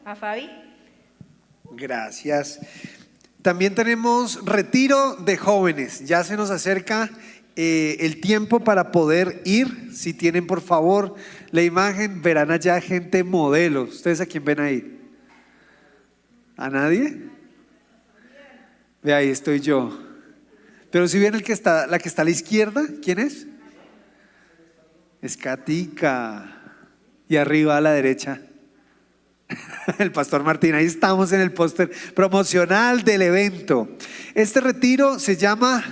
A Fabi. Gracias. También tenemos retiro de jóvenes. Ya se nos acerca el tiempo para poder ir. Si tienen por favor la imagen, verán allá gente modelo. ¿Ustedes a quién ven ahí? ¿A nadie? Ve, ahí estoy yo. Pero si ven la que está a la izquierda, ¿quién es? Es Katica. Y arriba a la derecha, el pastor Martín. Ahí estamos en el póster promocional del evento. Este retiro se llama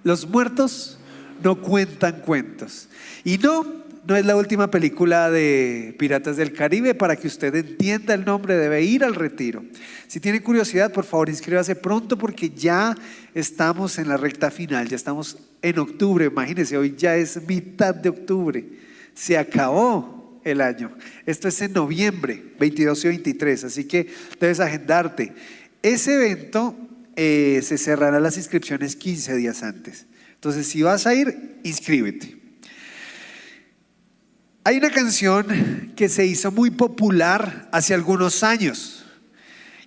Los muertos no cuentan cuentos. Y no es la última película de Piratas del Caribe. Para que usted entienda el nombre, debe ir al retiro. Si tiene curiosidad, por favor inscríbase pronto, porque ya estamos en la recta final. Ya estamos en octubre. Imagínense, hoy ya es mitad de octubre. Se acabó el año. Esto es en noviembre, 22 y 23, así que debes agendarte. Ese evento se cerrará las inscripciones 15 días antes. Entonces, si vas a ir, inscríbete. Hay una canción que se hizo muy popular hace algunos años,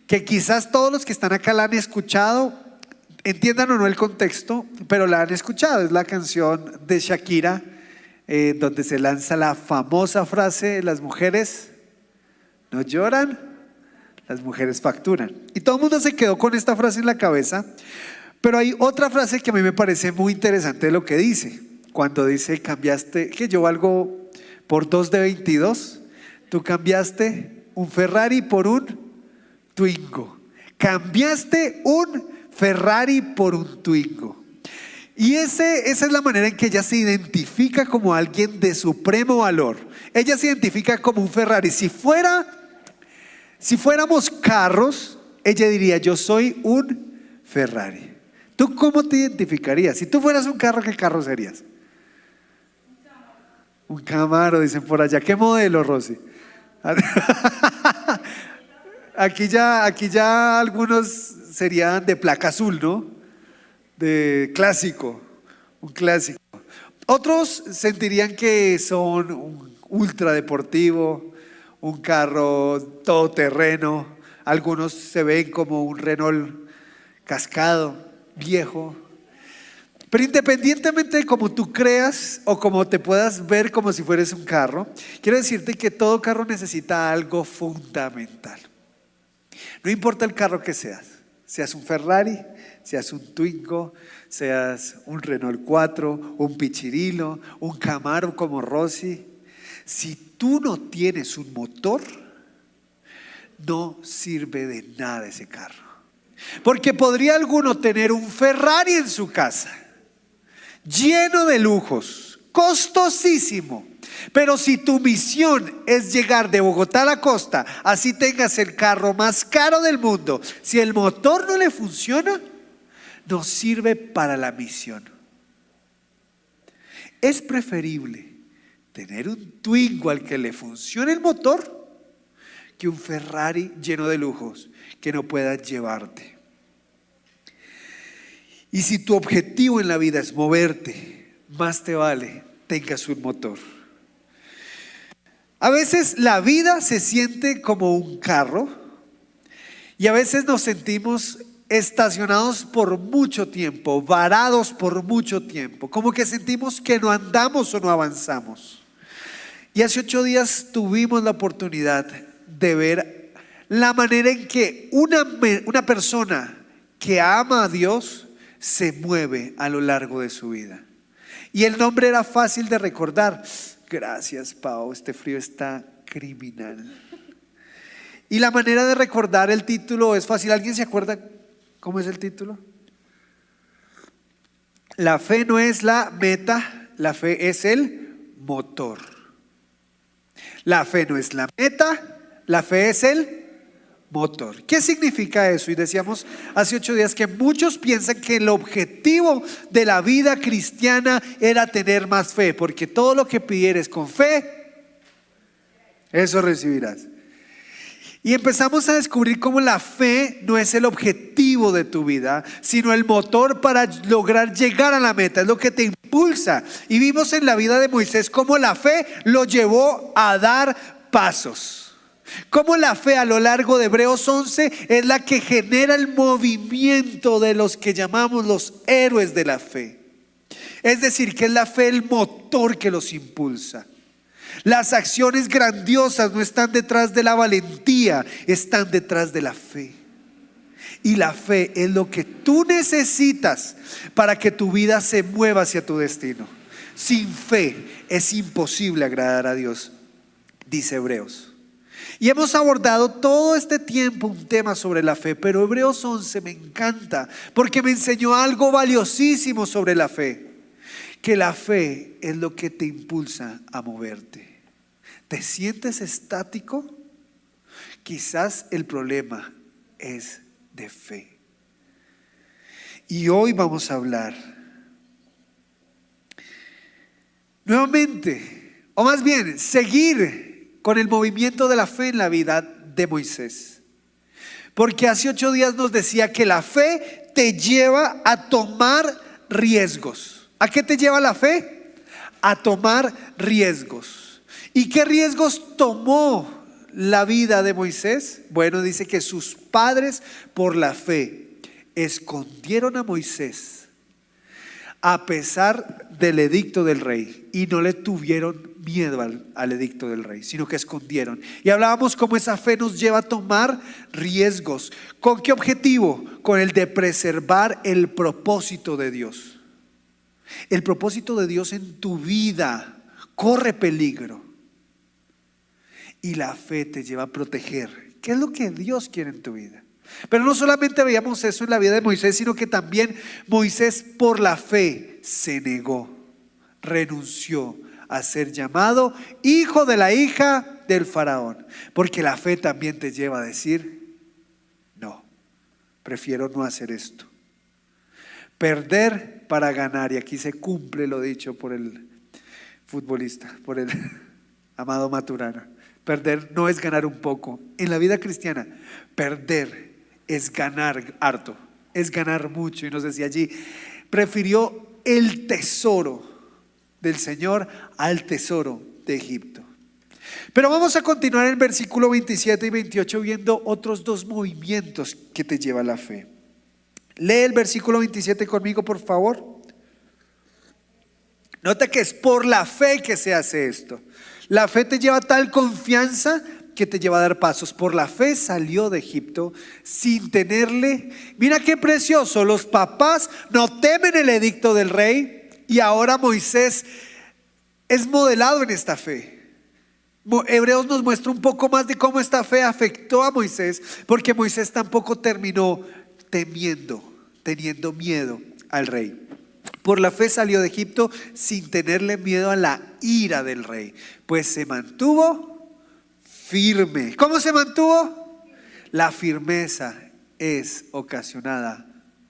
que quizás todos los que están acá la han escuchado, entiendan o no el contexto, pero la han escuchado. Es la canción de Shakira, donde se lanza la famosa frase: las mujeres no lloran, las mujeres facturan. Y todo el mundo se quedó con esta frase en la cabeza. Pero hay otra frase que a mí me parece muy interesante de lo que dice. Cuando dice: cambiaste, que yo valgo por 2 de 22, tú cambiaste un Ferrari por un Twingo. Cambiaste un Ferrari por un Twingo. Y esa es la manera en que ella se identifica como alguien de supremo valor. Ella se identifica como un Ferrari. Si fuéramos carros, ella diría: yo soy un Ferrari. ¿Tú cómo te identificarías? Si tú fueras un carro, ¿qué carro serías? Un Camaro, dicen por allá. ¿Qué modelo, Rosy? Aquí ya algunos serían de placa azul, ¿no? De clásico, un clásico. Otros sentirían que son un ultradeportivo, un carro todoterreno. Algunos se ven como un Renault cascado, viejo. Pero independientemente de cómo tú creas o cómo te puedas ver como si fueras un carro, quiero decirte que todo carro necesita algo fundamental. No importa el carro que seas un Ferrari, seas un Twingo, seas un Renault 4, un Pichirilo, un Camaro como Rosy. Si tú no tienes un motor, no sirve de nada ese carro. Porque podría alguno tener un Ferrari en su casa, lleno de lujos, costosísimo. Pero si tu misión es llegar de Bogotá a la costa, así tengas el carro más caro del mundo, si el motor no le funciona, no sirve para la misión. Es preferible tener un Twingo al que le funcione el motor que un Ferrari lleno de lujos que no pueda llevarte. Y si tu objetivo en la vida es moverte, más te vale tengas un motor. A veces la vida se siente como un carro y a veces nos sentimos estacionados por mucho tiempo, varados por mucho tiempo, como que sentimos que no andamos o no avanzamos. Y hace 8 días tuvimos la oportunidad de ver la manera en que una persona que ama a Dios se mueve a lo largo de su vida. Y el nombre era fácil de recordar. Gracias, Pau, este frío está criminal. Y la manera de recordar el título es fácil. ¿Alguien se acuerda cómo es el título? La fe no es la meta, la fe es el motor. La fe no es la meta, la fe es el motor. ¿Qué significa eso? Y decíamos hace 8 días que muchos piensan que el objetivo de la vida cristiana era tener más fe, porque todo lo que pidieres con fe, eso recibirás. Y empezamos a descubrir cómo la fe no es el objetivo de tu vida, sino el motor para lograr llegar a la meta, es lo que te impulsa. Y vimos en la vida de Moisés cómo la fe lo llevó a dar pasos. Cómo la fe a lo largo de Hebreos 11 es la que genera el movimiento de los que llamamos los héroes de la fe. Es decir, que es la fe el motor que los impulsa. Las acciones grandiosas no están detrás de la valentía, están detrás de la fe. Y la fe es lo que tú necesitas para que tu vida se mueva hacia tu destino. Sin fe es imposible agradar a Dios, dice Hebreos. Y hemos abordado todo este tiempo un tema sobre la fe, pero Hebreos 11 me encanta porque me enseñó algo valiosísimo sobre la fe. Que la fe es lo que te impulsa a moverte. ¿Te sientes estático? Quizás el problema es de fe. Y hoy vamos a hablar nuevamente, o más bien seguir con el movimiento de la fe en la vida de Moisés. Porque hace 8 días nos decía que la fe te lleva a tomar riesgos. ¿A qué te lleva la fe? A tomar riesgos. ¿Y qué riesgos tomó la vida de Moisés? Bueno, dice que sus padres por la fe escondieron a Moisés a pesar del edicto del rey, y no le tuvieron miedo al edicto del rey, sino que escondieron. Y hablábamos cómo esa fe nos lleva a tomar riesgos. ¿Con qué objetivo? Con el de preservar el propósito de Dios. El propósito de Dios en tu vida corre peligro. Y la fe te lleva a proteger. ¿Qué es lo que Dios quiere en tu vida? Pero no solamente veíamos eso en la vida de Moisés, sino que también Moisés por la fe se negó, renunció a ser llamado hijo de la hija del faraón. Porque la fe también te lleva a decir, no, prefiero no hacer esto. Perder para ganar, y aquí se cumple lo dicho por el futbolista, por el amado Maturana. Perder no es ganar un poco. En la vida cristiana, perder es ganar harto, es ganar mucho. Y nos decía allí, prefirió el tesoro del Señor al tesoro de Egipto. Pero vamos a continuar en el versículo 27 y 28 viendo otros 2 movimientos que te lleva la fe. Lee el versículo 27 conmigo, por favor. Nota que es por la fe que se hace esto. La fe te lleva a tal confianza que te lleva a dar pasos. Por la fe salió de Egipto sin tenerle. Mira qué precioso. Los papás no temen el edicto del rey, y ahora Moisés es modelado en esta fe. Hebreos nos muestra un poco más de cómo esta fe afectó a Moisés, porque Moisés tampoco terminó teniendo miedo al rey. Por la fe salió de Egipto sin tenerle miedo a la ira del rey, pues se mantuvo firme. ¿Cómo se mantuvo? La firmeza es ocasionada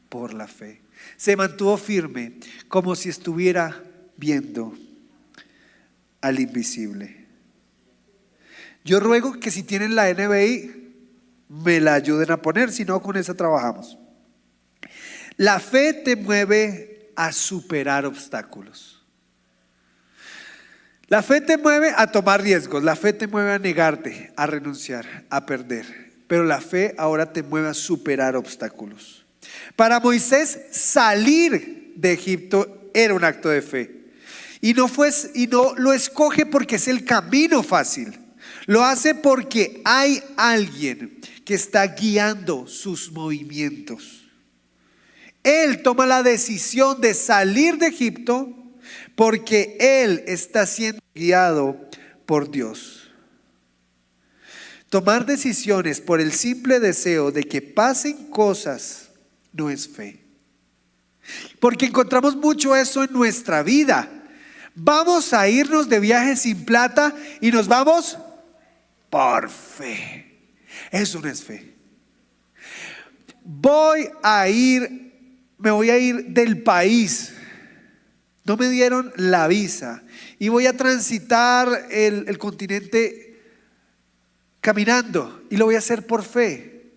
por la fe. Se mantuvo firme como si estuviera viendo al invisible. Yo ruego que si tienen la NBI me la ayuden a poner, si no, con esa trabajamos. La fe te mueve a superar obstáculos. La fe te mueve a tomar riesgos. La fe te mueve a negarte, a renunciar, a perder. Pero la fe ahora te mueve a superar obstáculos. Para Moisés, salir de Egipto era un acto de fe. Y no lo escoge porque es el camino fácil. Lo hace porque hay alguien que está guiando sus movimientos. Él toma la decisión de salir de Egipto porque él está siendo guiado por Dios. Tomar decisiones por el simple deseo de que pasen cosas no es fe. Porque encontramos mucho eso en nuestra vida. Vamos a irnos de viaje sin plata y nos vamos por fe. Eso no es fe. Me voy a ir del país. No me dieron la visa y voy a transitar el continente caminando, y lo voy a hacer por fe.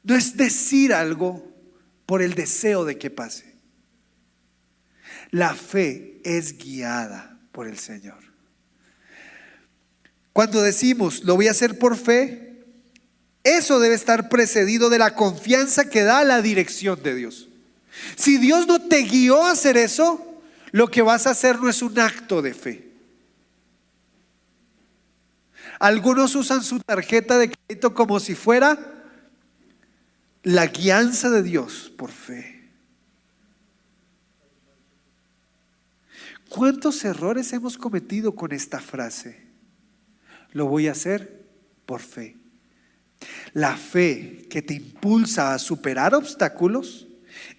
No es decir algo por el deseo de que pase. La fe es guiada por el Señor. Cuando decimos, lo voy a hacer por fe, eso debe estar precedido de la confianza que da la dirección de Dios. Si Dios no te guió a hacer eso, lo que vas a hacer no es un acto de fe. Algunos usan su tarjeta de crédito como si fuera la guianza de Dios por fe. ¿Cuántos errores hemos cometido con esta frase? Lo voy a hacer por fe. La fe que te impulsa a superar obstáculos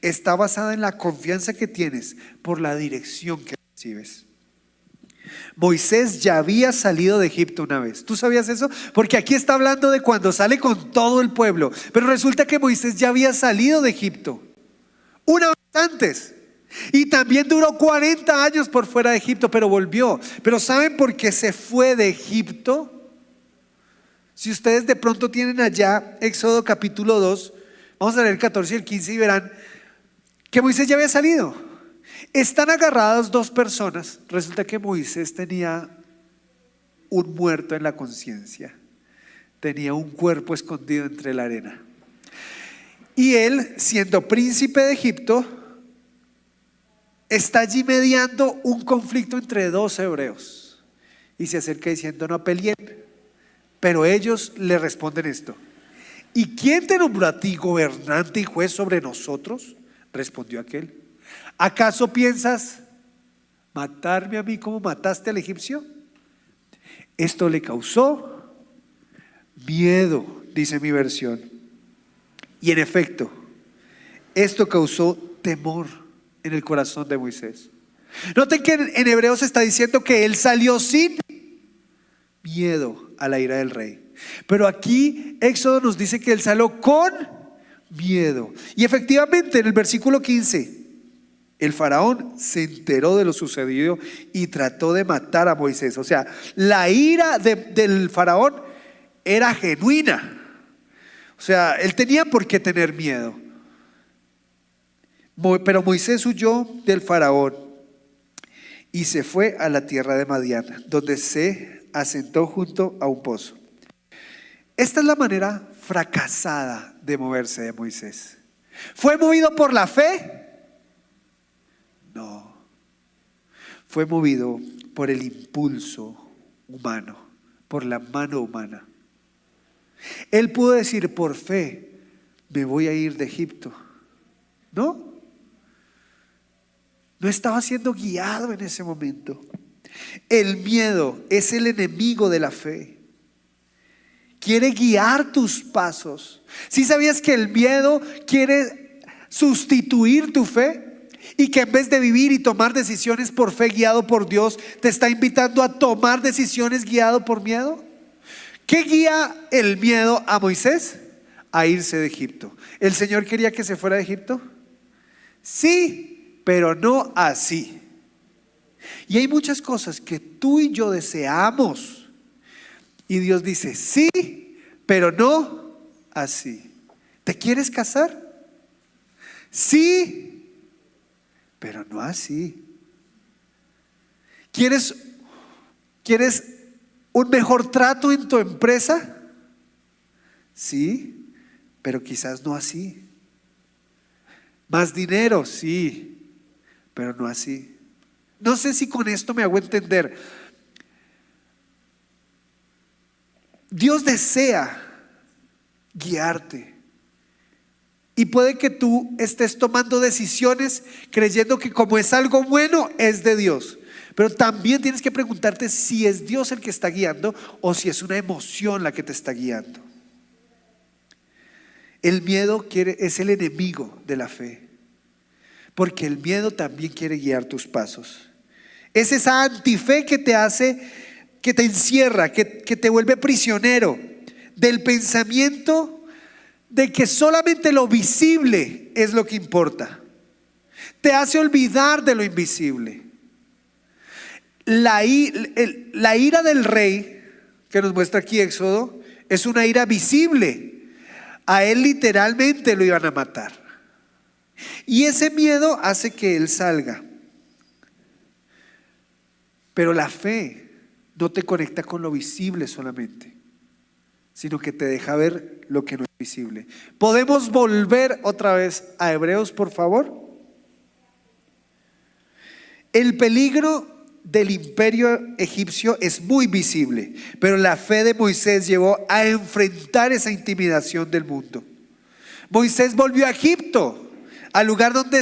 está basada en la confianza que tienes por la dirección que recibes. Moisés ya había salido de Egipto una vez. ¿Tú sabías eso? Porque aquí está hablando de cuando sale con todo el pueblo. Pero resulta que Moisés ya había salido de Egipto una vez antes. Y también duró 40 años por fuera de Egipto, pero volvió. Pero ¿saben por qué se fue de Egipto? Si ustedes de pronto tienen allá Éxodo capítulo 2, vamos a leer el 14 y el 15 y verán que Moisés ya había salido. Están agarradas dos personas. Resulta que Moisés tenía un muerto en la conciencia. Tenía un cuerpo escondido entre la arena. Y él, siendo príncipe de Egipto, está allí mediando un conflicto entre dos hebreos. Y se acerca diciendo, no peleen. Pero ellos le responden esto: ¿y quién te nombró a ti gobernante y juez sobre nosotros? Respondió aquel: ¿acaso piensas matarme a mí como mataste al egipcio? Esto le causó miedo, dice mi versión. Y en efecto, esto causó temor en el corazón de Moisés. Noten que en Hebreos está diciendo que él salió sin miedo a la ira del rey. Pero aquí Éxodo nos dice que él salió con miedo. Y efectivamente en el versículo 15, el faraón se enteró de lo sucedido y trató de matar a Moisés. O sea, la ira del faraón era genuina. O sea, él tenía por qué tener miedo. Pero Moisés huyó del faraón y se fue a la tierra de Madián, donde se asentó junto a un pozo. Esta es la manera fracasada de moverse de Moisés. ¿Fue movido por la fe? No. Fue movido por el impulso humano, por la mano humana. Él pudo decir, por fe me voy a ir de Egipto. No. No estaba siendo guiado en ese momento. El miedo es el enemigo de la fe. Quiere guiar tus pasos. ¿Sí sabías que el miedo quiere sustituir tu fe? Y que en vez de vivir y tomar decisiones por fe guiado por Dios, te está invitando a tomar decisiones guiado por miedo. ¿Qué guía el miedo a Moisés? A irse de Egipto. ¿El Señor quería que se fuera de Egipto? Sí, pero no así. Y hay muchas cosas que tú y yo deseamos y Dios dice sí, pero no así. ¿Te quieres casar? Sí, pero no así. ¿Quieres un mejor trato en tu empresa? Sí, pero quizás no así. Más dinero, sí, pero no así. No sé si con esto me hago entender. Dios desea guiarte. Y puede que tú estés tomando decisiones creyendo que como es algo bueno, es de Dios. Pero también tienes que preguntarte si es Dios el que está guiando o si es una emoción la que te está guiando. El miedo es el enemigo de la fe. Porque el miedo también quiere guiar tus pasos. Es esa antife que te hace, que te encierra, que te vuelve prisionero del pensamiento de que solamente lo visible es lo que importa. Te hace olvidar de lo invisible. La ira del rey que nos muestra aquí Éxodo es una ira visible. A él literalmente lo iban a matar. Y ese miedo hace que él salga. Pero la fe no te conecta con lo visible solamente, sino que te deja ver lo que no es visible. ¿Podemos volver otra vez a Hebreos, por favor? El peligro del imperio egipcio es muy visible, pero la fe de Moisés llevó a enfrentar esa intimidación del mundo. Moisés volvió a Egipto, al lugar donde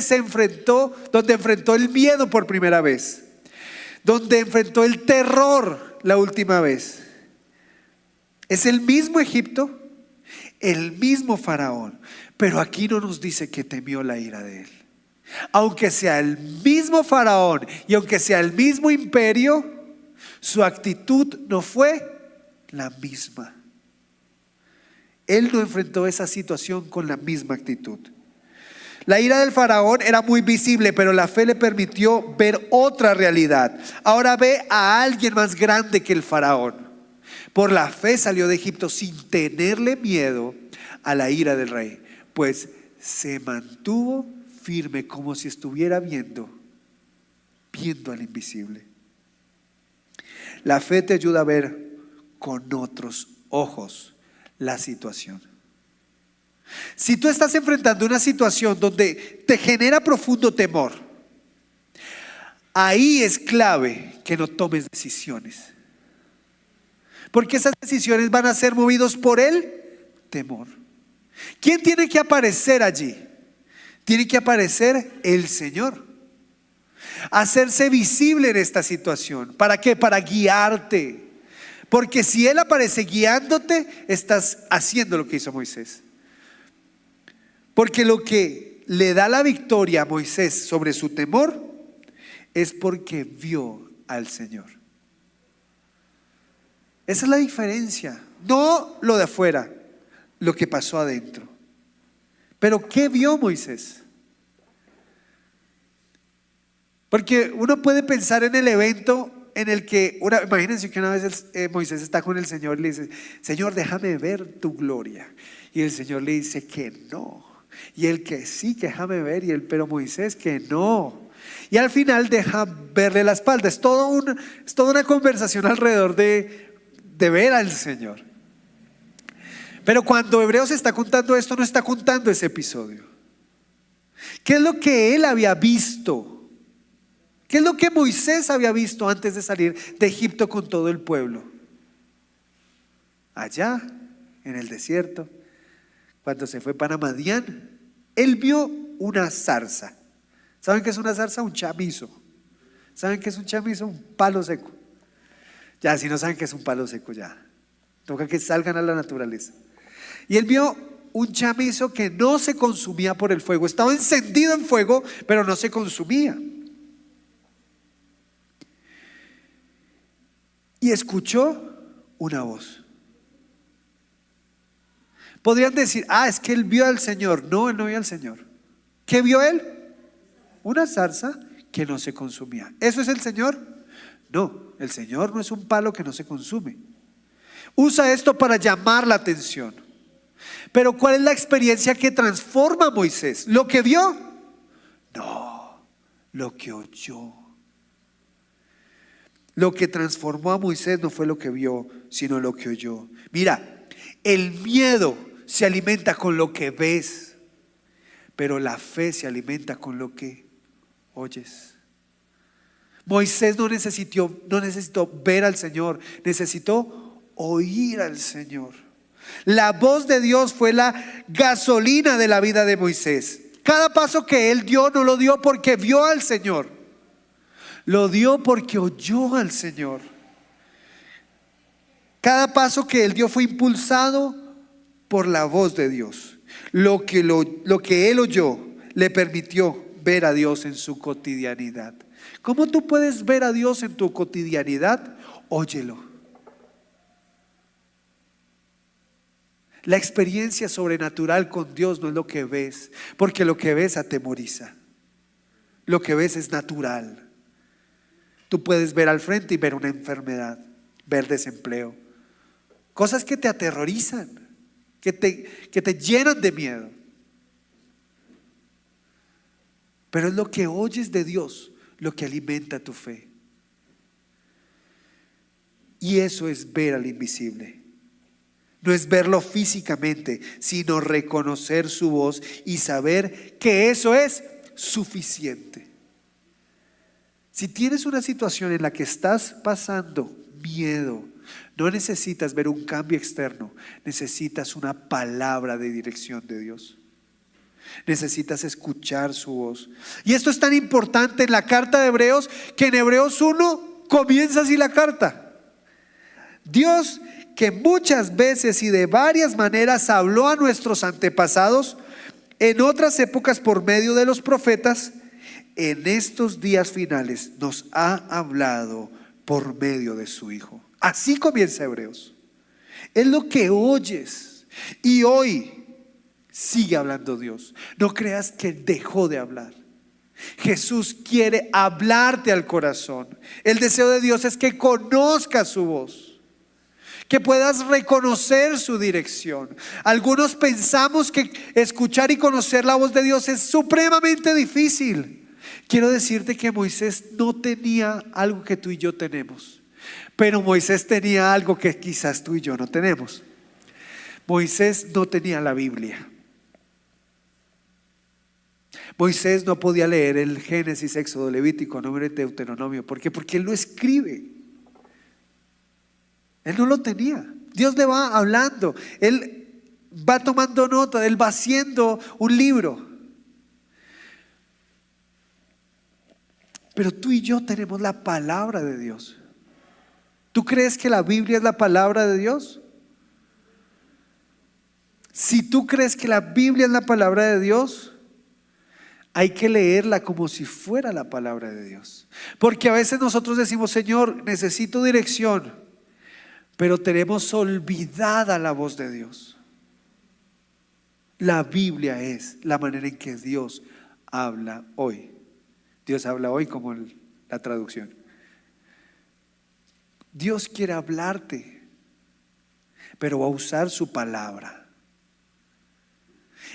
donde enfrentó el miedo por primera vez, donde enfrentó el terror la última vez. Es el mismo Egipto, el mismo faraón, pero aquí no nos dice que temió la ira de él. Aunque sea el mismo faraón y aunque sea el mismo imperio, su actitud no fue la misma. Él no enfrentó esa situación con la misma actitud. La ira del faraón era muy visible, pero la fe le permitió ver otra realidad. Ahora ve a alguien más grande que el faraón. Por la fe salió de Egipto sin tenerle miedo a la ira del rey, pues se mantuvo firme como si estuviera viendo al invisible. La fe te ayuda a ver con otros ojos la situación. Si tú estás enfrentando una situación donde te genera profundo temor, ahí es clave que no tomes decisiones, porque esas decisiones van a ser movidos por el temor. ¿Quién tiene que aparecer allí? Tiene que aparecer el Señor, hacerse visible en esta situación. ¿Para qué? Para guiarte. Porque si Él aparece guiándote, estás haciendo lo que hizo Moisés. Porque lo que le da la victoria a Moisés sobre su temor es porque vio al Señor. Esa es la diferencia. No lo de afuera, lo que pasó adentro. Pero ¿qué vio Moisés? Porque uno puede pensar en el evento en el que, imagínense que una vez Moisés está con el Señor y le dice: Señor, déjame ver tu gloria. Y el Señor le dice que no. Y él que sí, que déjame ver. Y él, pero Moisés, que no. Y al final deja verle la espalda. Es toda una conversación alrededor de ver al Señor. Pero cuando Hebreos está contando esto, no está contando ese episodio. ¿Qué es lo que él había visto? ¿Qué es lo que Moisés había visto antes de salir de Egipto con todo el pueblo? Allá, en el desierto, cuando se fue para Madián, él vio una zarza. ¿Saben qué es una zarza? Un chamizo. ¿Saben qué es un chamizo? Un palo seco. Ya, si no saben qué es un palo seco, ya toca que salgan a la naturaleza. Y él vio un chamizo que no se consumía por el fuego. Estaba encendido en fuego, pero no se consumía. Y escuchó una voz. Podrían decir: es que él vio al Señor. No, él no vio al Señor. ¿Qué vio él? Una zarza que no se consumía. ¿Eso es el Señor? No, el Señor no es un palo que no se consume. Usa esto para llamar la atención. Pero ¿cuál es la experiencia que transforma a Moisés? ¿Lo que vio? No, lo que oyó. Lo que transformó a Moisés no fue lo que vio, sino lo que oyó. Mira, el miedo se alimenta con lo que ves, pero la fe se alimenta con lo que oyes. Moisés no necesitó ver al Señor, necesitó oír al Señor. La voz de Dios fue la gasolina de la vida de Moisés. Cada paso que él dio no lo dio porque vio al Señor, lo dio porque oyó al Señor. Cada paso que él dio fue impulsado por la voz de Dios. Lo que él oyó le permitió ver a Dios en su cotidianidad. ¿Cómo tú puedes ver a Dios en tu cotidianidad? Óyelo. La experiencia sobrenatural con Dios no es lo que ves, porque lo que ves atemoriza. Lo que ves es natural. Tú puedes ver al frente y ver una enfermedad, ver desempleo, cosas que te aterrorizan, que te llenan de miedo. Pero es lo que oyes de Dios lo que alimenta tu fe. Y eso es ver al invisible. No es verlo físicamente, sino reconocer su voz y saber que eso es suficiente. Si tienes una situación en la que estás pasando miedo, no necesitas ver un cambio externo, necesitas una palabra de dirección de Dios. Necesitas escuchar su voz. Y esto es tan importante en la carta de Hebreos, que en Hebreos 1 comienza así la carta. Dios, que muchas veces y de varias maneras habló a nuestros antepasados en otras épocas por medio de los profetas, en estos días finales nos ha hablado por medio de su Hijo. Así comienza Hebreos. Es lo que oyes. Y hoy sigue hablando Dios. No creas que dejó de hablar. Jesús quiere hablarte al corazón. El deseo de Dios es que conozcas su voz, que puedas reconocer su dirección. Algunos pensamos que escuchar y conocer la voz de Dios es supremamente difícil. Quiero decirte que Moisés no tenía algo que tú y yo tenemos, pero Moisés tenía algo que quizás tú y yo no tenemos. Moisés no tenía la Biblia. Moisés no podía leer el Génesis, Éxodo, Levítico, Número y Deuteronomio. ¿Por qué? Porque él lo escribe. Él no lo tenía. Dios le va hablando, él va tomando nota, él va haciendo un libro. Pero tú y yo tenemos la palabra de Dios. ¿Tú crees que la Biblia es la palabra de Dios? Si tú crees que la Biblia es la palabra de Dios, hay que leerla como si fuera la palabra de Dios. Porque a veces nosotros decimos: Señor, necesito dirección, pero tenemos olvidada la voz de Dios. La Biblia es la manera en que Dios habla hoy. Dios habla hoy, como la traducción. Dios quiere hablarte, pero va a usar su palabra.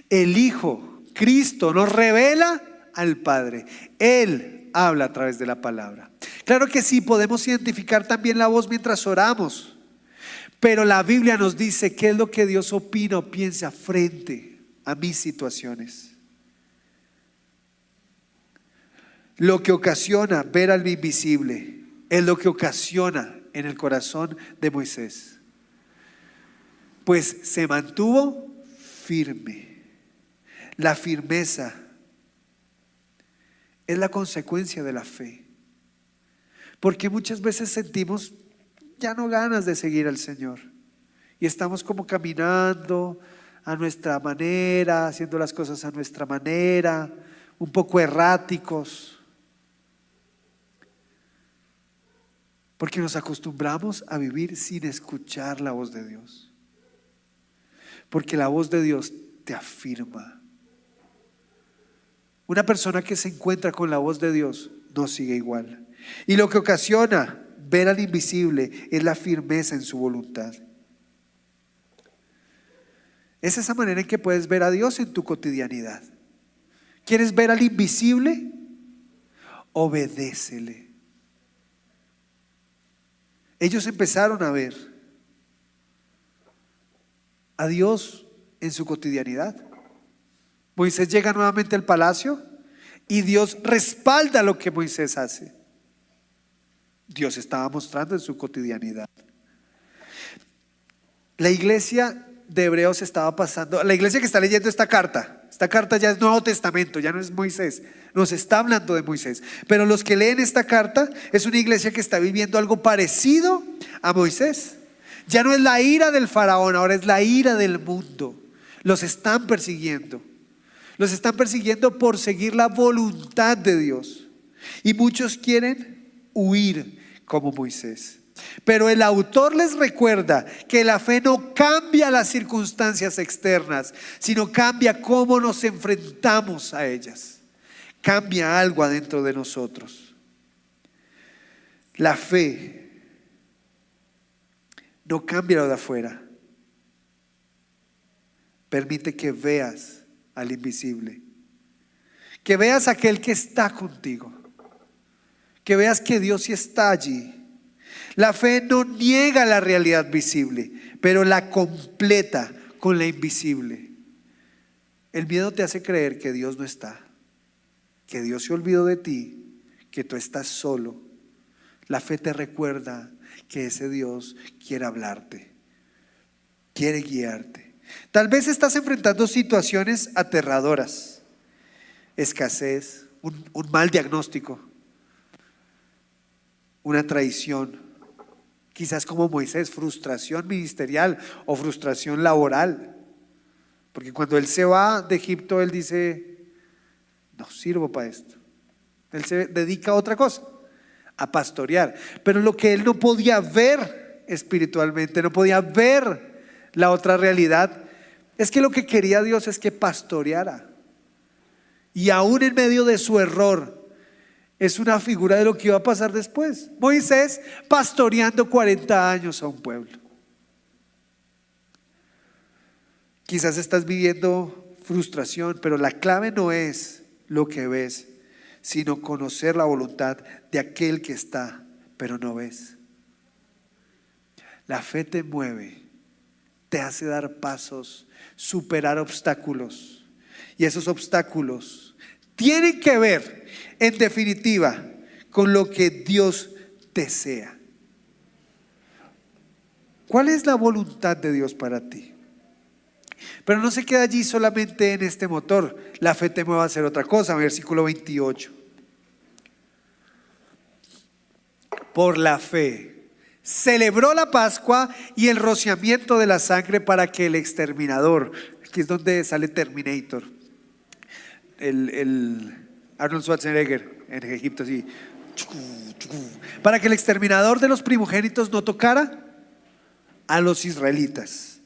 El Hijo, Cristo, nos revela al Padre. Él habla a través de la palabra. Claro que sí, podemos identificar también la voz mientras oramos, pero la Biblia nos dice qué es lo que Dios opina o piensa frente a mis situaciones. Lo que ocasiona ver al invisible es lo que ocasiona en el corazón de Moisés, pues se mantuvo firme. La firmeza es la consecuencia de la fe, porque muchas veces sentimos ya no ganas de seguir al Señor y estamos como caminando a nuestra manera, haciendo las cosas a nuestra manera, un poco erráticos, porque nos acostumbramos a vivir sin escuchar la voz de Dios. Porque la voz de Dios te afirma. Una persona que se encuentra con la voz de Dios no sigue igual. Y lo que ocasiona ver al invisible es la firmeza en su voluntad. Es esa manera en que puedes ver a Dios en tu cotidianidad. ¿Quieres ver al invisible? Obedécele. Ellos empezaron a ver a Dios en su cotidianidad. Moisés llega nuevamente al palacio y Dios respalda lo que Moisés hace. Dios estaba mostrando en su cotidianidad. La iglesia de Hebreos estaba pasando, la iglesia que está leyendo esta carta ya es Nuevo Testamento, ya no es Moisés, nos está hablando de Moisés, pero los que leen esta carta es una iglesia que está viviendo algo parecido a Moisés. Ya no es la ira del faraón, ahora es la ira del mundo. Los están persiguiendo por seguir la voluntad de Dios, y muchos quieren huir como Moisés. Pero el autor les recuerda que la fe no cambia las circunstancias externas, sino cambia cómo nos enfrentamos a ellas. Cambia algo adentro de nosotros. La fe no cambia lo de afuera. Permite que veas al invisible, que veas a aquel que está contigo, que veas que Dios sí está allí. La fe no niega la realidad visible, pero la completa con la invisible. El miedo te hace creer que Dios no está, que Dios se olvidó de ti, que tú estás solo. La fe te recuerda que ese Dios quiere hablarte, quiere guiarte. Tal vez estás enfrentando situaciones aterradoras, escasez, un mal diagnóstico, una traición, quizás como Moisés, frustración ministerial o frustración laboral. Porque cuando él se va de Egipto, él dice, no sirvo para esto. Él se dedica a otra cosa, a pastorear. Pero lo que él no podía ver espiritualmente, no podía ver la otra realidad, es que lo que quería Dios es que pastoreara. Y aún en medio de su error, es una figura de lo que iba a pasar después. Moisés pastoreando 40 años a un pueblo. Quizás estás viviendo frustración, pero la clave no es lo que ves, sino conocer la voluntad de aquel que está, pero no ves. La fe te mueve, te hace dar pasos, superar obstáculos. Y esos obstáculos tienen que ver, en definitiva, con lo que Dios desea. ¿Cuál es la voluntad de Dios para ti? Pero no se queda allí solamente en este motor. La fe te mueve a hacer otra cosa. Versículo 28. Por la fe celebró la Pascua y el rociamiento de la sangre para que el exterminador, aquí es donde sale Terminator, el Arnold Schwarzenegger en Egipto, así, para que el exterminador de los primogénitos no tocara a los israelitas.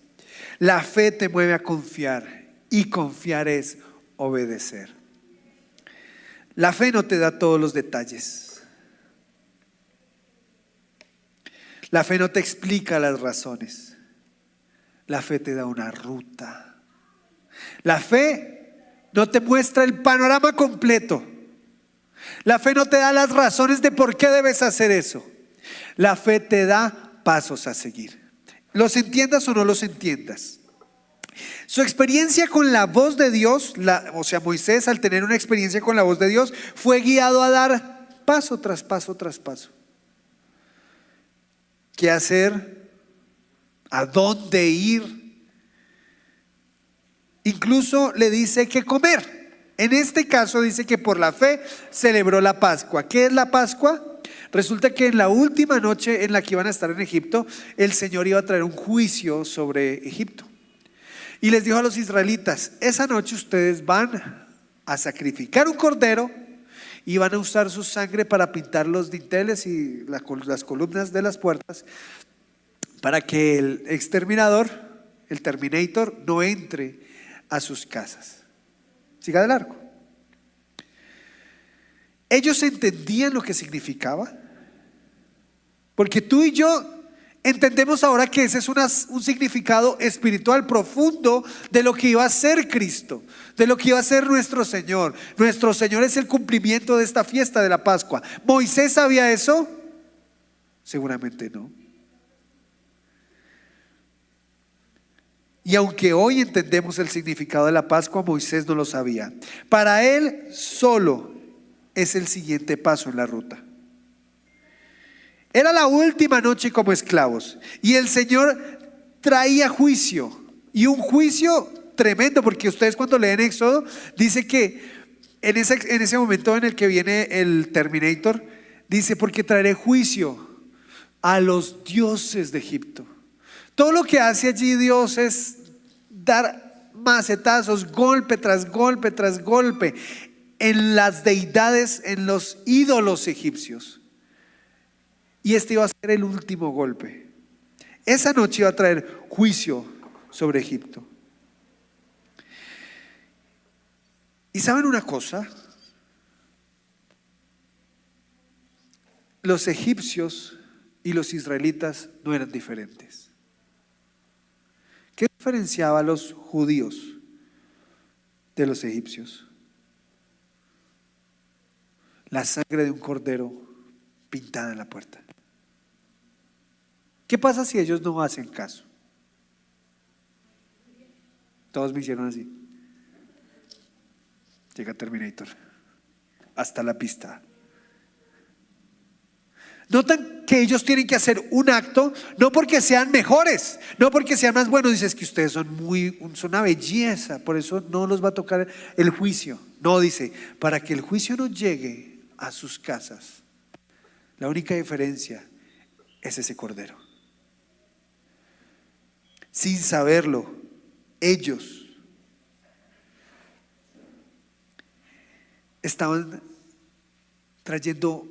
La fe te mueve a confiar, y confiar es obedecer. La fe no te da todos los detalles. La fe no te explica las razones. La fe te da una ruta. La fe no te muestra el panorama completo. La fe no te da las razones de por qué debes hacer eso. La fe te da pasos a seguir. Los entiendas o no los entiendas. Su experiencia con la voz de Dios, o sea, Moisés, al tener una experiencia con la voz de Dios, fue guiado a dar paso tras paso tras paso. ¿Qué hacer? ¿A dónde ir? Incluso le dice qué comer. En este caso dice que por la fe celebró la Pascua. ¿Qué es la Pascua? Resulta que en la última noche en la que iban a estar en Egipto, el Señor iba a traer un juicio sobre Egipto. Y les dijo a los israelitas, esa noche ustedes van a sacrificar un cordero y van a usar su sangre para pintar los dinteles y las columnas de las puertas, para que el exterminador, el Terminator, no entre a sus casas. Siga de largo. Ellos entendían lo que significaba, porque tú y yo entendemos ahora que ese es un significado espiritual profundo de lo que iba a ser Cristo, de lo que iba a ser nuestro Señor. Nuestro Señor es el cumplimiento de esta fiesta de la Pascua. ¿Moisés sabía eso? Seguramente no. Y aunque hoy entendemos el significado de la Pascua, Moisés no lo sabía. Para él solo es el siguiente paso en la ruta. Era la última noche como esclavos y el Señor traía juicio, y un juicio tremendo, porque ustedes cuando leen Éxodo dice que en ese momento en el que viene el Terminator, dice, porque traeré juicio a los dioses de Egipto. Todo lo que hace allí Dios es dar macetazos, golpe tras golpe tras golpe, en las deidades, en los ídolos egipcios. Y este iba a ser el último golpe. Esa noche iba a traer juicio sobre Egipto. Y ¿saben una cosa? Los egipcios y los israelitas no eran diferentes. ¿Qué diferenciaba a los judíos de los egipcios? La sangre de un cordero pintada en la puerta. ¿Qué pasa si ellos no hacen caso? Todos me hicieron así. Llega Terminator. Hasta la pista. Notan que ellos tienen que hacer un acto, no porque sean mejores, no porque sean más buenos. Dices que ustedes son una belleza, por eso no los va a tocar el juicio. No, dice, para que el juicio no llegue a sus casas, la única diferencia es ese cordero. Sin saberlo, ellos estaban trayendo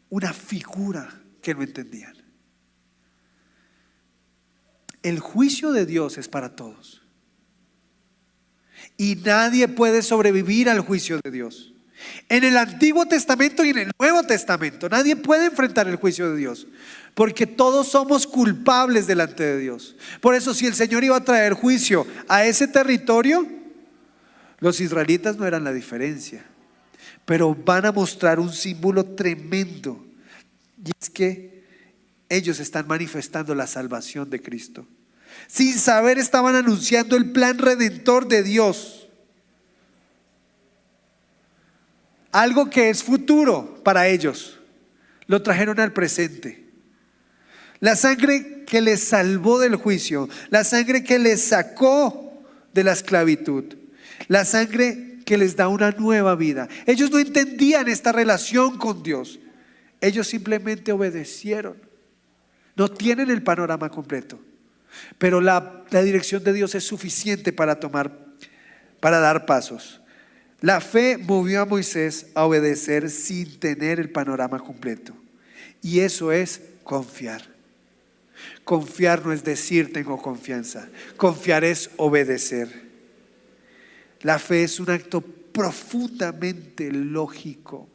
una figura que no entendían. El juicio de Dios es para todos. Y nadie puede sobrevivir al juicio de Dios. En el Antiguo Testamento y en el Nuevo Testamento, nadie puede enfrentar el juicio de Dios, porque todos somos culpables delante de Dios. Por eso, si el Señor iba a traer juicio a ese territorio, los israelitas no eran la diferencia. Pero van a mostrar un símbolo tremendo, y es que ellos están manifestando la salvación de Cristo. Sin saber, estaban anunciando el plan redentor de Dios, algo que es futuro para ellos. Lo trajeron al presente. La sangre que les salvó del juicio, la sangre que les sacó de la esclavitud, la sangre que les da una nueva vida. Ellos no entendían esta relación con Dios. Ellos simplemente obedecieron. No tienen el panorama completo, pero la dirección de Dios es suficiente para dar pasos. La fe movió a Moisés a obedecer sin tener el panorama completo, y eso es confiar. Confiar no es decir tengo confianza. Confiar es obedecer. La fe es un acto profundamente lógico.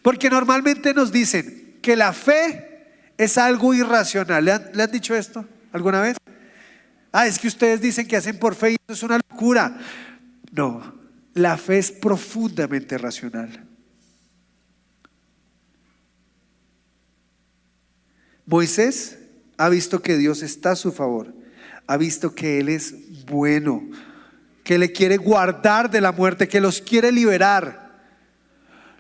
Porque normalmente nos dicen que la fe es algo irracional. ¿Le han dicho esto alguna vez? Es que ustedes dicen que hacen por fe y eso es una locura. No, la fe es profundamente racional. Moisés ha visto que Dios está a su favor. Ha visto que Él es bueno, que le quiere guardar de la muerte, que los quiere liberar.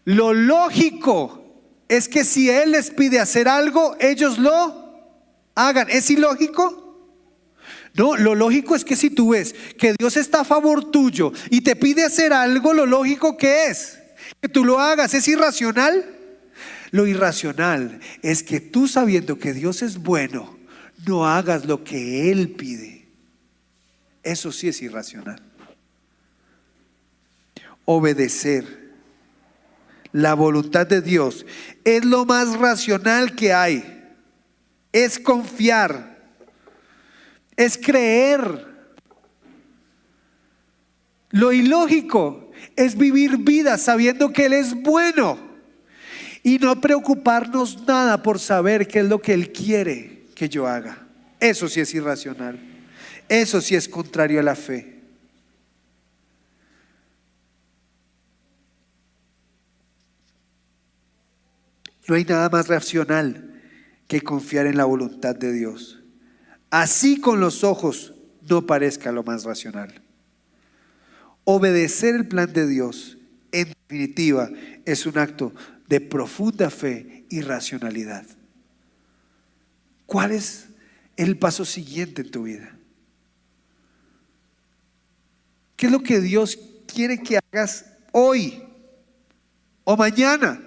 Lo lógico es que si Él les pide hacer algo, ellos lo hagan. ¿Es ilógico? No, lo lógico es que si tú ves que Dios está a favor tuyo y te pide hacer algo, lo lógico que es que tú lo hagas. ¿Es irracional? Lo irracional es que tú, sabiendo que Dios es bueno, no hagas lo que Él pide. Eso sí es irracional. Obedecer la voluntad de Dios es lo más racional que hay. Es confiar, es creer. Lo ilógico es vivir vida sabiendo que Él es bueno y no preocuparnos nada por saber qué es lo que Él quiere que yo haga. Eso sí es irracional. Eso sí es contrario a la fe. No hay nada más racional que confiar en la voluntad de Dios. Así con los ojos no parezca lo más racional. Obedecer el plan de Dios, en definitiva, es un acto de profunda fe y racionalidad. ¿Cuál es el paso siguiente en tu vida? ¿Qué es lo que Dios quiere que hagas hoy o mañana?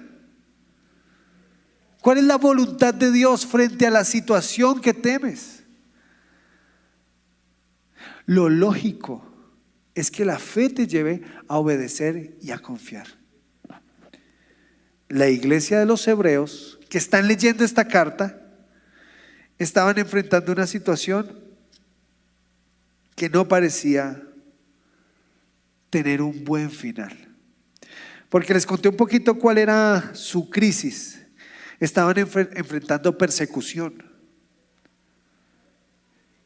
¿Cuál es la voluntad de Dios frente a la situación que temes? Lo lógico es que la fe te lleve a obedecer y a confiar. La iglesia de los hebreos que están leyendo esta carta estaban enfrentando una situación que no parecía tener un buen final. Porque les conté un poquito cuál era su crisis. Estaban enfrentando persecución.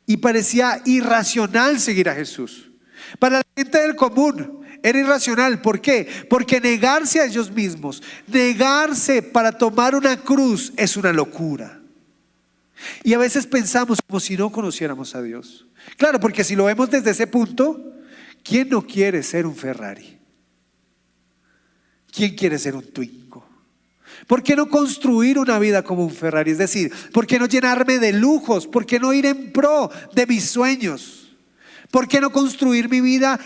Y parecía irracional seguir a Jesús. Para la gente del común era irracional. ¿Por qué? Porque negarse a ellos mismos, negarse para tomar una cruz es una locura. Y a veces pensamos como si no conociéramos a Dios. Claro, porque si lo vemos desde ese punto, ¿quién no quiere ser un Ferrari? ¿Quién quiere ser un Twingo? ¿Por qué no construir una vida como un Ferrari? Es decir, ¿por qué no llenarme de lujos? ¿Por qué no ir en pro de mis sueños? ¿Por qué no construir mi vida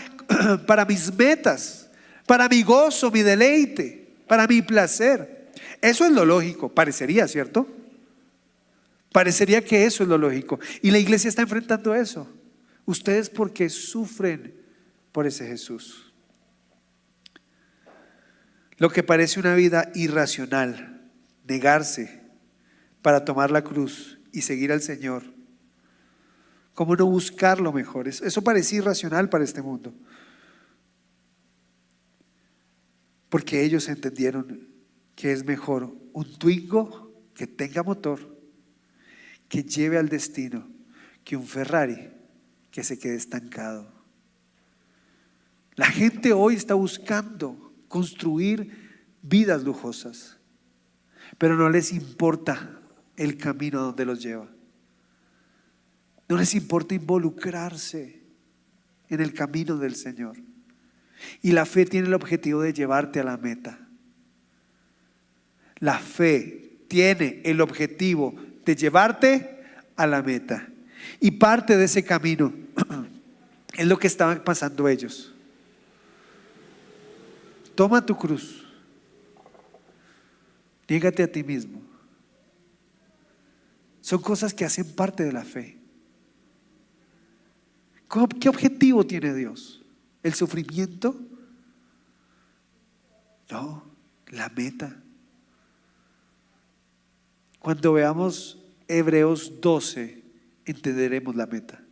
para mis metas, para mi gozo, mi deleite, para mi placer? Eso es lo lógico, parecería, ¿cierto? Parecería que eso es lo lógico. Y la iglesia está enfrentando eso. Ustedes, ¿por qué sufren por ese Jesús? Lo que parece una vida irracional, negarse para tomar la cruz y seguir al Señor. ¿Cómo no buscar lo mejor? Eso parece irracional para este mundo. Porque ellos entendieron que es mejor un Twingo que tenga motor, que lleve al destino, que un Ferrari que se quede estancado. La gente hoy está buscando construir vidas lujosas, pero no les importa el camino donde los lleva. No les importa involucrarse en el camino del Señor. Y la fe tiene el objetivo de llevarte a la meta. La fe tiene el objetivo de llevarte a la meta. Y parte de ese camino es lo que estaban pasando ellos. Toma tu cruz, niégate a ti mismo. Son cosas que hacen parte de la fe. ¿Qué objetivo tiene Dios? ¿El sufrimiento? No, la meta. Cuando veamos Hebreos 12, entenderemos la meta.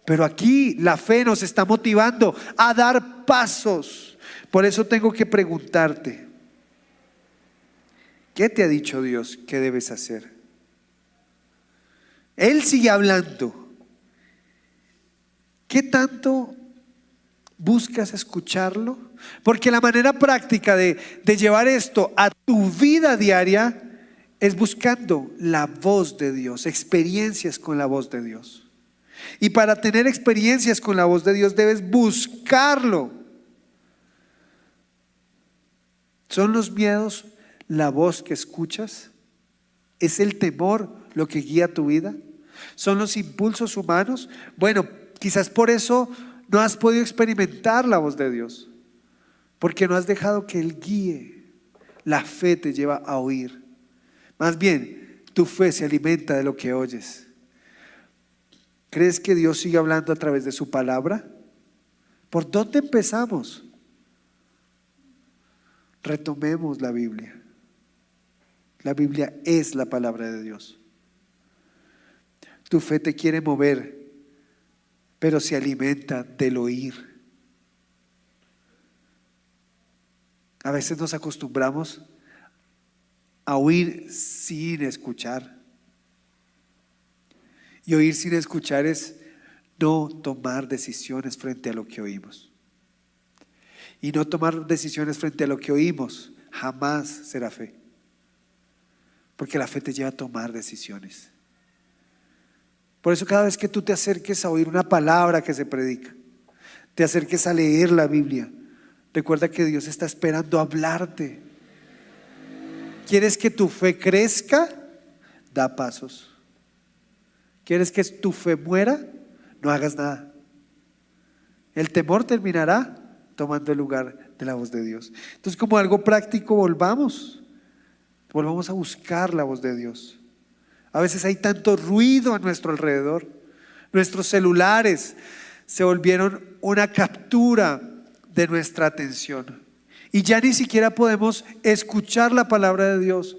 Pero aquí la fe nos está motivando a dar pasos. Por eso tengo que preguntarte, ¿qué te ha dicho Dios que debes hacer? Él sigue hablando. ¿Qué tanto buscas escucharlo? Porque la manera práctica de llevar esto a tu vida diaria es buscando la voz de Dios, experiencias con la voz de Dios. Y para tener experiencias con la voz de Dios debes buscarlo. ¿Son los miedos la voz que escuchas? ¿Es el temor lo que guía tu vida? ¿Son los impulsos humanos? Bueno, quizás por eso no has podido experimentar la voz de Dios, porque no has dejado que Él guíe. La fe te lleva a oír. Más bien, tu fe se alimenta de lo que oyes. ¿Crees que Dios sigue hablando a través de su palabra? ¿Por dónde empezamos? Retomemos la Biblia. La Biblia es la palabra de Dios. Tu fe te quiere mover, pero se alimenta del oír. A veces nos acostumbramos a oír sin escuchar. Y oír sin escuchar es no tomar decisiones frente a lo que oímos. Y no tomar decisiones frente a lo que oímos jamás será fe. Porque la fe te lleva a tomar decisiones. Por eso cada vez que tú te acerques a oír una palabra que se predica, te acerques a leer la Biblia, recuerda que Dios está esperando hablarte. ¿Quieres que tu fe crezca? Da pasos. ¿Quieres que tu fe muera? No hagas nada. El temor terminará tomando el lugar de la voz de Dios. Entonces, como algo práctico, volvamos a buscar la voz de Dios. A veces hay tanto ruido a nuestro alrededor. Nuestros celulares se volvieron una captura de nuestra atención. Y ya ni siquiera podemos escuchar la palabra de Dios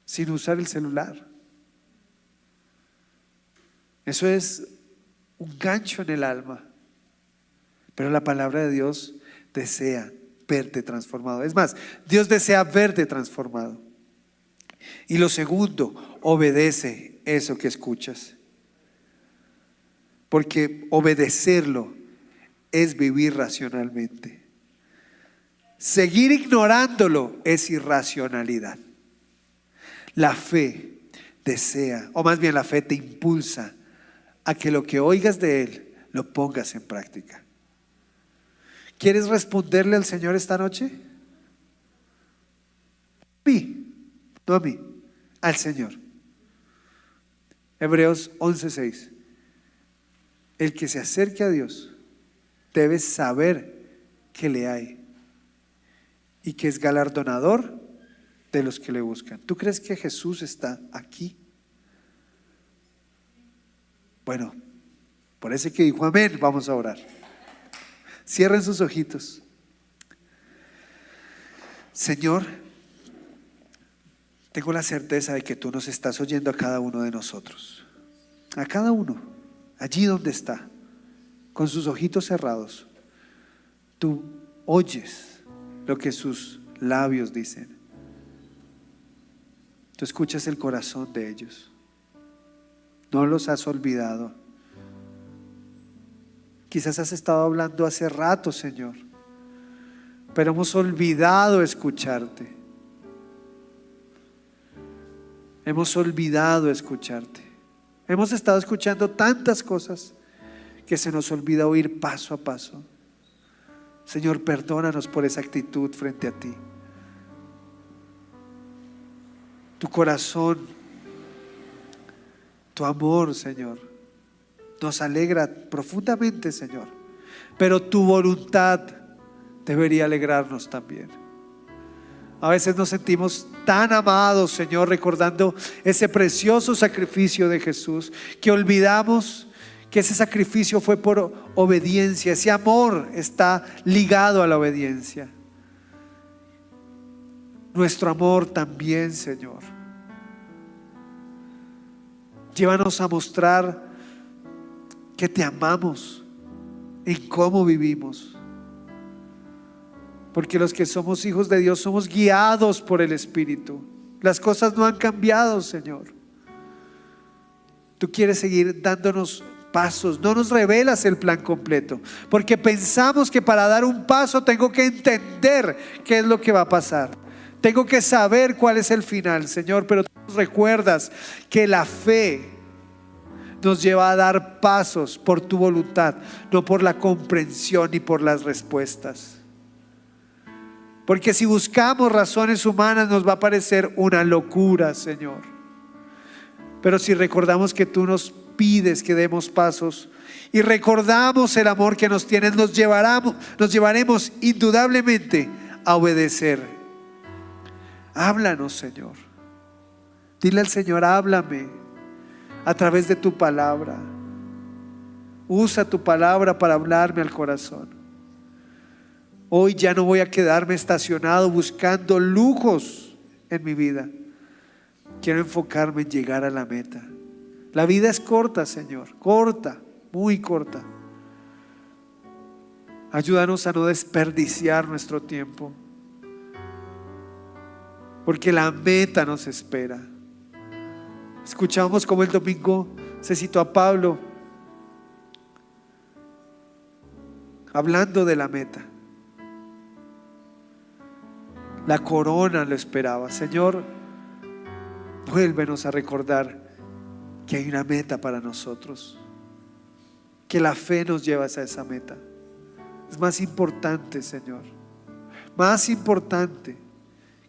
sin usar el celular. Eso es un gancho en el alma. Pero la palabra de Dios desea verte transformado. Es más, Dios desea verte transformado. Y lo segundo, obedece eso que escuchas. Porque obedecerlo es vivir racionalmente. Seguir ignorándolo es irracionalidad. La fe desea, o más bien la fe te impulsa a que lo que oigas de Él lo pongas en práctica. ¿Quieres responderle al Señor esta noche? A mí, no a mí, al Señor. Hebreos 11:6. El que se acerque a Dios debe saber que le hay y que es galardonador de los que le buscan. ¿Tú crees que Jesús está aquí? Bueno, por ese que dijo amén, vamos a orar. Cierren sus ojitos. Señor, tengo la certeza de que tú nos estás oyendo a cada uno de nosotros. A cada uno, allí donde está, con sus ojitos cerrados. Tú oyes lo que sus labios dicen. Tú escuchas el corazón de ellos. No los has olvidado. Quizás has estado hablando hace rato, Señor, pero hemos olvidado escucharte. Hemos olvidado escucharte. Hemos estado escuchando tantas cosas que se nos olvida oír paso a paso. Señor, perdónanos por esa actitud frente a ti. Tu corazón, tu amor, Señor, nos alegra profundamente, Señor. Pero tu voluntad debería alegrarnos también. A veces nos sentimos tan amados, Señor, recordando ese precioso sacrificio de Jesús, que olvidamos que ese sacrificio fue por obediencia. Ese amor está ligado a la obediencia. Nuestro amor también, Señor. Llévanos a mostrar que te amamos en cómo vivimos. Porque los que somos hijos de Dios somos guiados por el Espíritu. Las cosas no han cambiado, Señor. Tú quieres seguir dándonos pasos. No nos revelas el plan completo, porque pensamos que para dar un paso tengo que entender qué es lo que va a pasar. Tengo que saber cuál es el final, Señor. Pero tú nos recuerdas que la fe nos lleva a dar pasos por tu voluntad, no por la comprensión ni por las respuestas. Porque si buscamos razones humanas nos va a parecer una locura, Señor. Pero si recordamos que tú nos pides que demos pasos y recordamos el amor que nos tienes, nos llevaremos indudablemente a obedecer. Háblanos, Señor. Dile al Señor, háblame a través de tu palabra. Usa tu palabra para hablarme al corazón. Hoy ya no voy a quedarme estacionado buscando lujos en mi vida. Quiero enfocarme en llegar a la meta. La vida es corta, Señor, corta, muy corta. Ayúdanos a no desperdiciar nuestro tiempo, porque la meta nos espera. Escuchamos cómo el domingo se citó a Pablo hablando de la meta. La corona lo esperaba. Señor, vuélvenos a recordar que hay una meta para nosotros, que la fe nos lleva hacia esa meta. Es más importante, Señor, más importante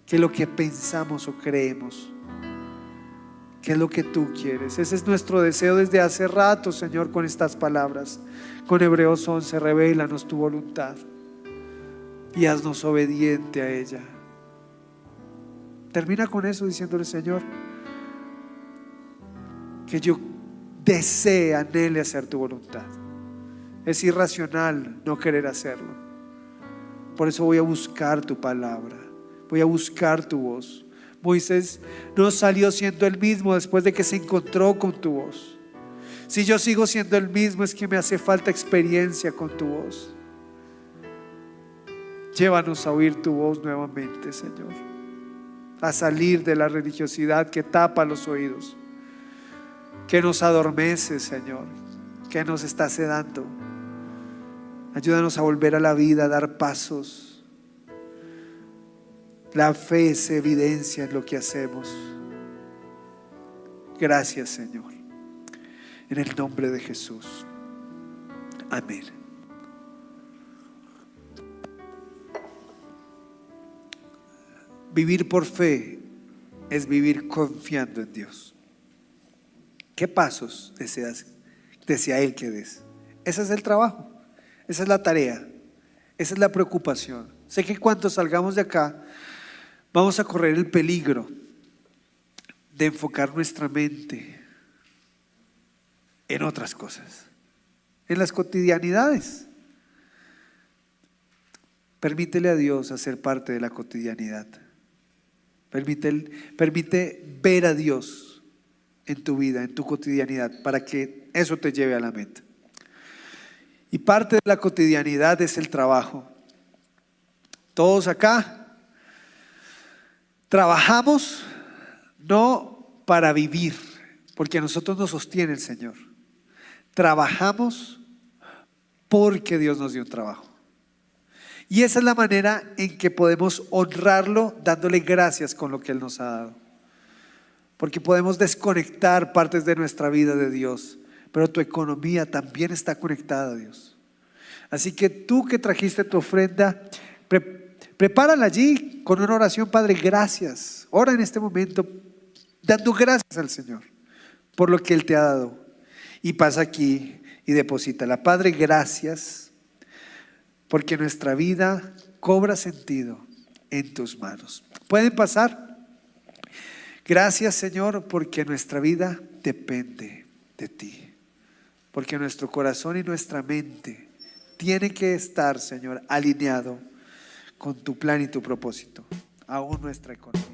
que lo que pensamos o creemos. ¿Qué es lo que tú quieres? Ese es nuestro deseo desde hace rato, Señor, con estas palabras. Con Hebreos 11, revélanos tu voluntad y haznos obediente a ella. Termina con eso diciéndole, Señor, que yo desee, anhele hacer tu voluntad. Es irracional no querer hacerlo. Por eso voy a buscar tu palabra, voy a buscar tu voz. Moisés no salió siendo el mismo después de que se encontró con tu voz. Si yo sigo siendo el mismo, es que me hace falta experiencia con tu voz. Llévanos a oír tu voz nuevamente, Señor, a salir de la religiosidad que tapa los oídos, que nos adormece, Señor, que nos está sedando. Ayúdanos a volver a la vida, a dar pasos. La fe se evidencia en lo que hacemos. Gracias, Señor. En el nombre de Jesús. Amén. Vivir por fe es vivir confiando en Dios. ¿Qué pasos desea Él que des? Ese es el trabajo, esa es la tarea, esa es la preocupación. Sé que cuando salgamos de acá vamos a correr el peligro de enfocar nuestra mente en otras cosas, en las cotidianidades. Permítele a Dios hacer parte de la cotidianidad. Permite ver a Dios en tu vida, en tu cotidianidad, para que eso te lleve a la meta. Y parte de la cotidianidad es el trabajo. Todos acá trabajamos no para vivir, porque a nosotros nos sostiene el Señor. Trabajamos porque Dios nos dio un trabajo. Y esa es la manera en que podemos honrarlo, dándole gracias con lo que Él nos ha dado. Porque podemos desconectar partes de nuestra vida de Dios, pero tu economía también está conectada a Dios. Así que tú que trajiste tu ofrenda, prepárala allí con una oración. Padre, gracias. Ora en este momento dando gracias al Señor por lo que Él te ha dado. Y pasa aquí y deposítala. Padre, gracias, porque nuestra vida cobra sentido en tus manos. ¿Pueden pasar? Gracias, Señor, porque nuestra vida depende de ti. Porque nuestro corazón y nuestra mente tiene que estar, Señor, alineado con tu plan y tu propósito, aún nuestra economía.